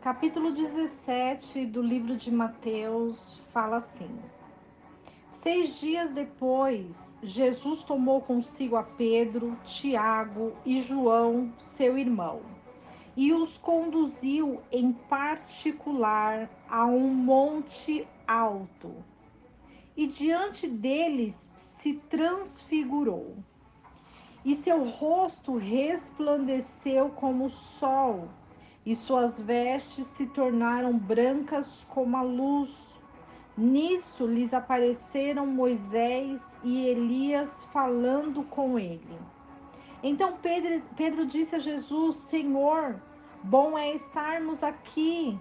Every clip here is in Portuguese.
Capítulo 17 do livro de Mateus fala assim: 6 dias depois, Jesus tomou consigo a Pedro, Tiago e João, seu irmão, e os conduziu em particular a um monte alto. E diante deles se transfigurou, e seu rosto resplandeceu como o sol, e suas vestes se tornaram brancas como a luz. Nisso lhes apareceram Moisés e Elias falando com ele. Então Pedro disse a Jesus: Senhor, bom é estarmos aqui.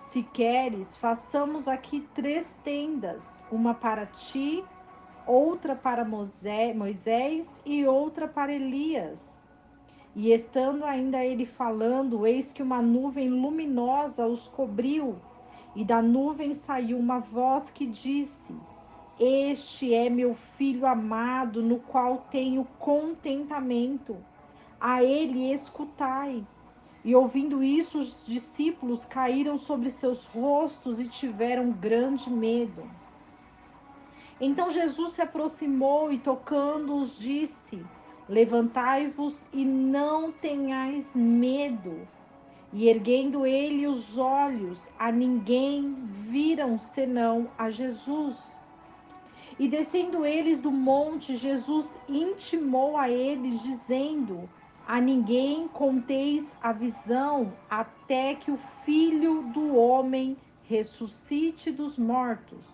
Se queres, façamos aqui 3 tendas, uma para ti, outra para Moisés e outra para Elias. E estando ainda ele falando, eis que uma nuvem luminosa os cobriu, e da nuvem saiu uma voz que disse: Este é meu filho amado, no qual tenho contentamento. A ele escutai. E ouvindo isso, os discípulos caíram sobre seus rostos e tiveram grande medo. Então Jesus se aproximou e, tocando-os, disse: Levantai-vos e não tenhais medo. E erguendo ele os olhos, a ninguém viram senão a Jesus. E descendo eles do monte, Jesus intimou a eles, dizendo: A ninguém conteis a visão, até que o Filho do Homem ressuscite dos mortos.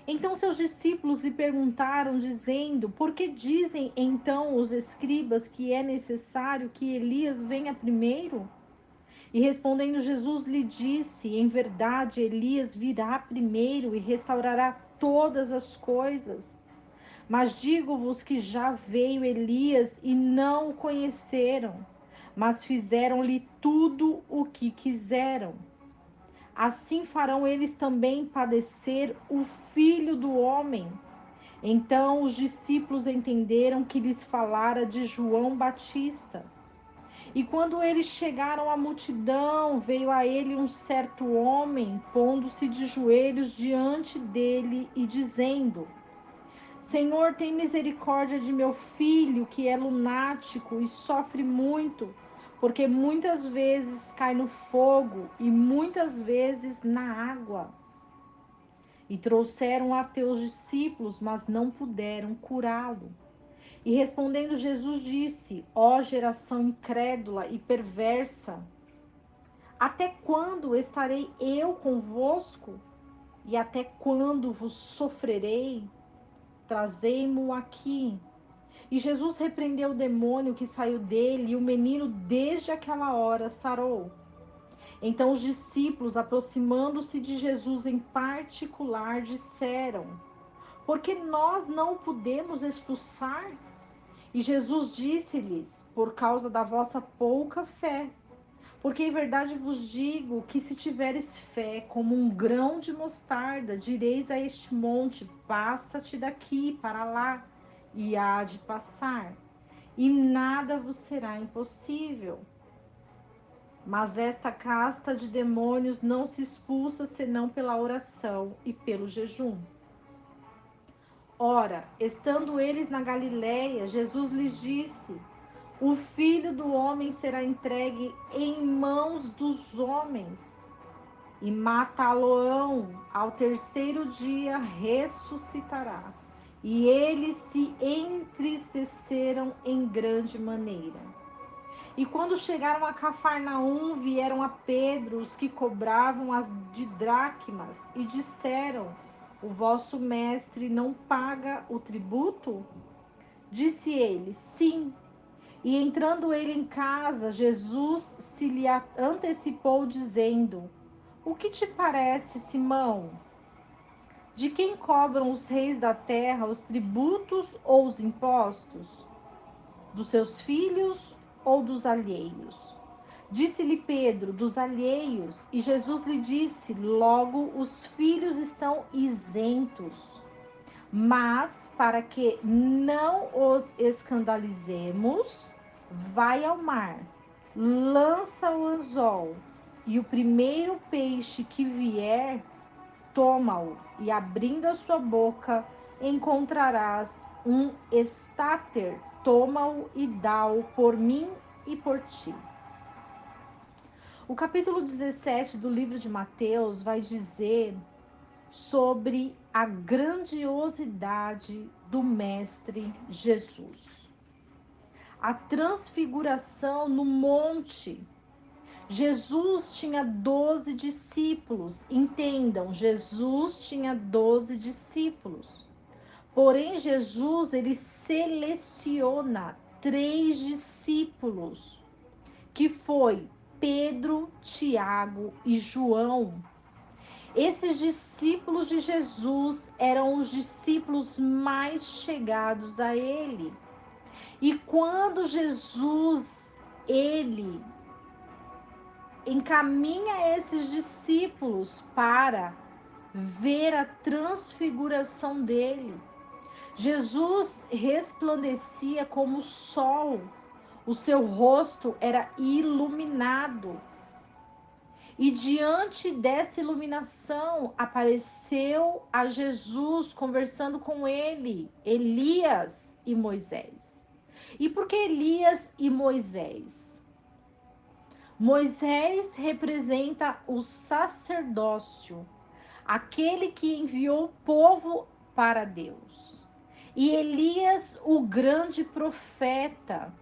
Então seus discípulos lhe perguntaram, dizendo: Por que dizem então os escribas que é necessário que Elias venha primeiro? E respondendo Jesus lhe disse: Em verdade, Elias virá primeiro e restaurará todas as coisas. Mas digo-vos que já veio Elias e não o conheceram, mas fizeram-lhe tudo o que quiseram. Assim farão eles também padecer o Filho do Homem. Então os discípulos entenderam que lhes falara de João Batista. E quando eles chegaram à multidão, veio a ele um certo homem, pondo-se de joelhos diante dele e dizendo: Senhor, tem misericórdia de meu filho, que é lunático e sofre muito, porque muitas vezes cai no fogo e muitas vezes na água. E trouxeram a teus discípulos, mas não puderam curá-lo. E respondendo Jesus disse: Ó geração incrédula e perversa, até quando estarei eu convosco? E até quando vos sofrerei? Trazei-mo aqui. E Jesus repreendeu o demônio que saiu dele, e o menino desde aquela hora sarou. Então os discípulos, aproximando-se de Jesus em particular, disseram: Por que nós não o podemos expulsar? E Jesus disse-lhes: Por causa da vossa pouca fé. Porque em verdade vos digo que se tiveres fé como um grão de mostarda, direis a este monte: passa-te daqui para lá, e há de passar, e nada vos será impossível. Mas esta casta de demônios não se expulsa senão pela oração e pelo jejum. Ora, estando eles na Galiléia, Jesus lhes disse: O Filho do Homem será entregue em mãos dos homens, e matá-lo-ão, ao terceiro dia ressuscitará. E eles se entristeceram em grande maneira. E quando chegaram a Cafarnaum, vieram a Pedro os que cobravam as dracmas e disseram: O vosso mestre não paga o tributo? Disse ele: Sim. E entrando ele em casa, Jesus se lhe antecipou, dizendo: O que te parece, Simão? De quem cobram os reis da terra os tributos ou os impostos? Dos seus filhos ou dos alheios? Disse-lhe Pedro: Dos alheios. E Jesus lhe disse: Logo, os filhos estão isentos. Mas, para que não os escandalizemos, vai ao mar, lança o anzol e o primeiro peixe que vier, toma-o, e abrindo a sua boca, encontrarás um estáter. Toma-o e dá-o por mim e por ti. O capítulo 17 do livro de Mateus vai dizer sobre a grandiosidade do Mestre Jesus. A transfiguração no monte. Jesus tinha 12 discípulos. Entendam, Jesus tinha 12 discípulos. Porém, Jesus, ele seleciona 3 discípulos, que foi Pedro, Tiago e João. Esses discípulos de Jesus eram os discípulos mais chegados a ele. E quando Jesus, ele encaminha esses discípulos para ver a transfiguração dele, Jesus resplandecia como o sol, o seu rosto era iluminado. E diante dessa iluminação apareceu a Jesus conversando com ele, Elias e Moisés. E por que Elias e Moisés? Moisés representa o sacerdócio, aquele que enviou o povo para Deus. E Elias, o grande profeta.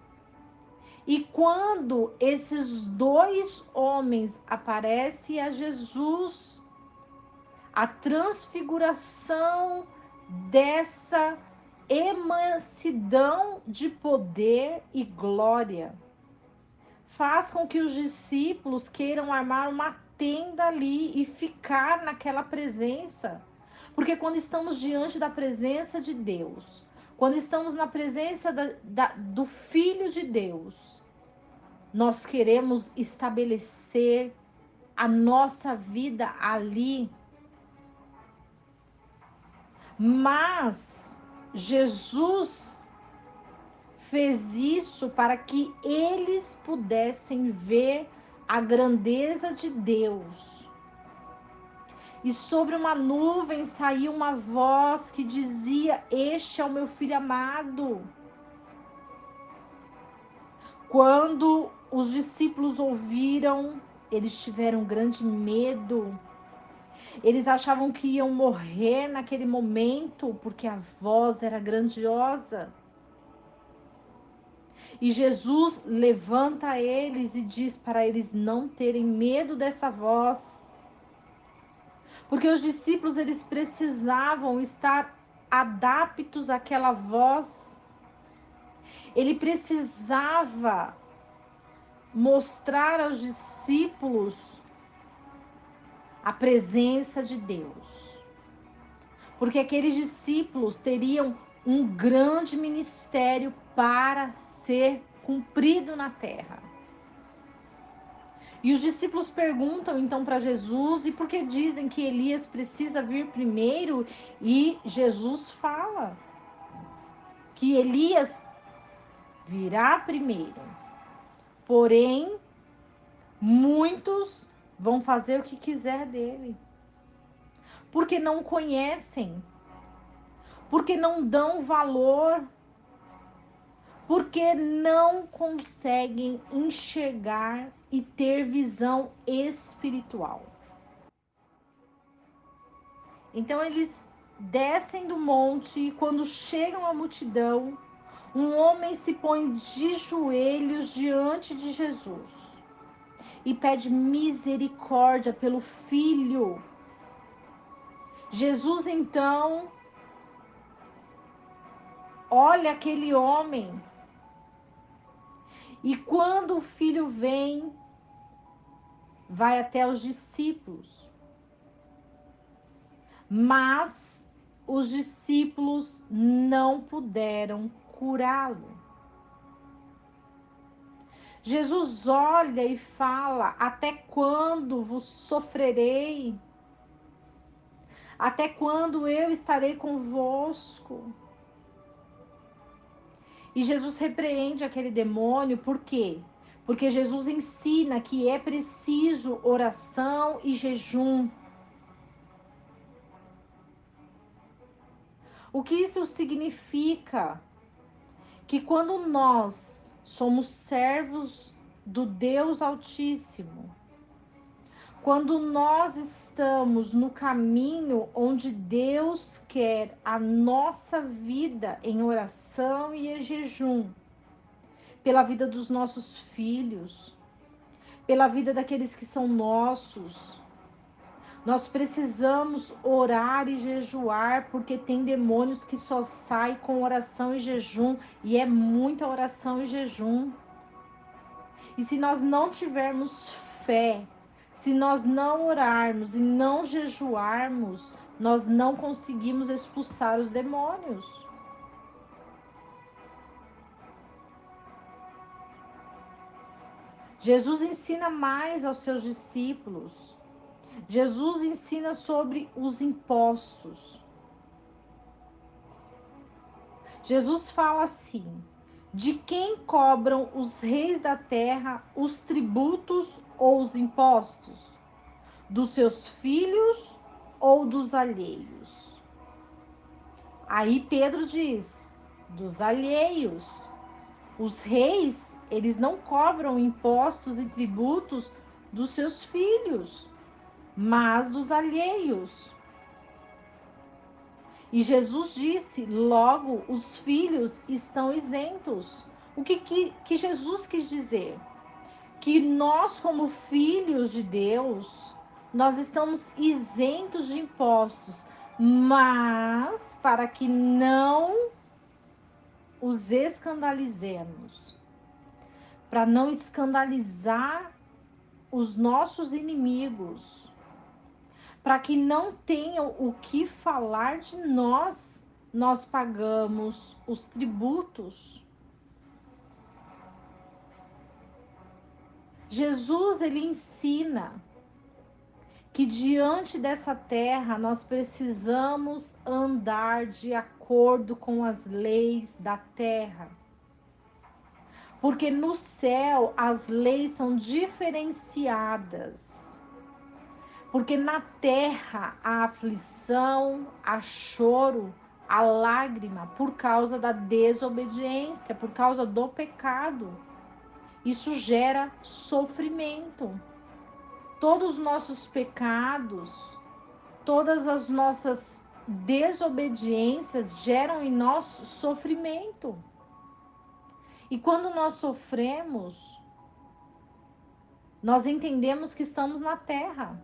E quando esses 2 homens aparecem a Jesus, a transfiguração dessa imensidão de poder e glória faz com que os discípulos queiram armar uma tenda ali e ficar naquela presença. Porque quando estamos diante da presença de Deus, quando estamos na presença do Filho de Deus, nós queremos estabelecer a nossa vida ali. Mas Jesus fez isso para que eles pudessem ver a grandeza de Deus. E sobre uma nuvem saiu uma voz que dizia: Este é o meu filho amado. Quando os discípulos ouviram, eles tiveram grande medo. Eles achavam que iam morrer naquele momento, porque a voz era grandiosa. E Jesus levanta eles e diz para eles não terem medo dessa voz. Porque os discípulos, eles precisavam estar adaptos àquela voz. Ele precisava mostrar aos discípulos a presença de Deus. Porque aqueles discípulos teriam um grande ministério para ser cumprido na terra. E os discípulos perguntam então para Jesus, e por que dizem que Elias precisa vir primeiro? E Jesus fala que Elias virá primeiro. Porém, muitos vão fazer o que quiser dele. Porque não conhecem, porque não dão valor, porque não conseguem enxergar e ter visão espiritual. Então eles descem do monte e quando chegam à multidão, um homem se põe de joelhos diante de Jesus e pede misericórdia pelo filho. Jesus então olha aquele homem e quando o filho vem, vai até os discípulos. Mas os discípulos não puderam curá-lo. Jesus olha e fala: até quando vos sofrerei? Até quando eu estarei convosco? E Jesus repreende aquele demônio, por quê? Porque Jesus ensina que é preciso oração e jejum. O que isso significa? Que quando nós somos servos do Deus Altíssimo, quando nós estamos no caminho onde Deus quer a nossa vida em oração e em jejum, pela vida dos nossos filhos, pela vida daqueles que são nossos, nós precisamos orar e jejuar, porque tem demônios que só saem com oração e jejum, e é muita oração e jejum. E se nós não tivermos fé, se nós não orarmos e não jejuarmos, nós não conseguimos expulsar os demônios. Jesus ensina mais aos seus discípulos. Jesus ensina sobre os impostos. Jesus fala assim: de quem cobram os reis da terra os tributos ou os impostos? Dos seus filhos ou dos alheios? Aí Pedro diz: dos alheios. Os reis, eles não cobram impostos e tributos dos seus filhos, mas dos alheios. E Jesus disse: logo, os filhos estão isentos. O que Jesus quis dizer? Que nós, como filhos de Deus, nós estamos isentos de impostos, mas para que não os escandalizemos, para não escandalizar os nossos inimigos, para que não tenham o que falar de nós, nós pagamos os tributos. Jesus, ele ensina que diante dessa terra nós precisamos andar de acordo com as leis da terra. Porque no céu as leis são diferenciadas. Porque na terra há aflição, há choro, há lágrima por causa da desobediência, por causa do pecado. Isso gera sofrimento. Todos os nossos pecados, todas as nossas desobediências geram em nós sofrimento. E quando nós sofremos, nós entendemos que estamos na terra.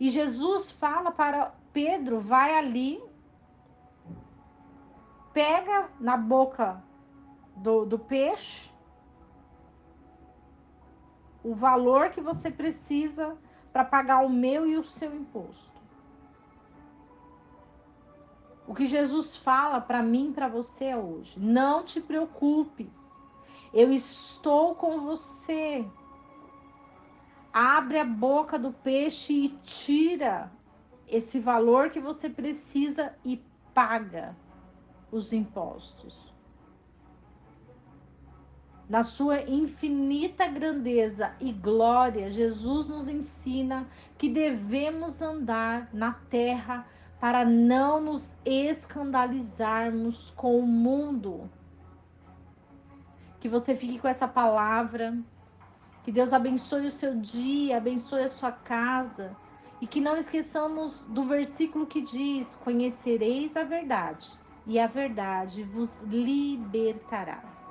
E Jesus fala para Pedro: vai ali, pega na boca do peixe o valor que você precisa para pagar o meu e o seu imposto. O que Jesus fala para mim e para você hoje: não te preocupes, eu estou com você. Abre a boca do peixe e tira esse valor que você precisa e paga os impostos. Na sua infinita grandeza e glória, Jesus nos ensina que devemos andar na terra para não nos escandalizarmos com o mundo. Que você fique com essa palavra. Que Deus abençoe o seu dia, abençoe a sua casa. E que não esqueçamos do versículo que diz: conhecereis a verdade, e a verdade vos libertará.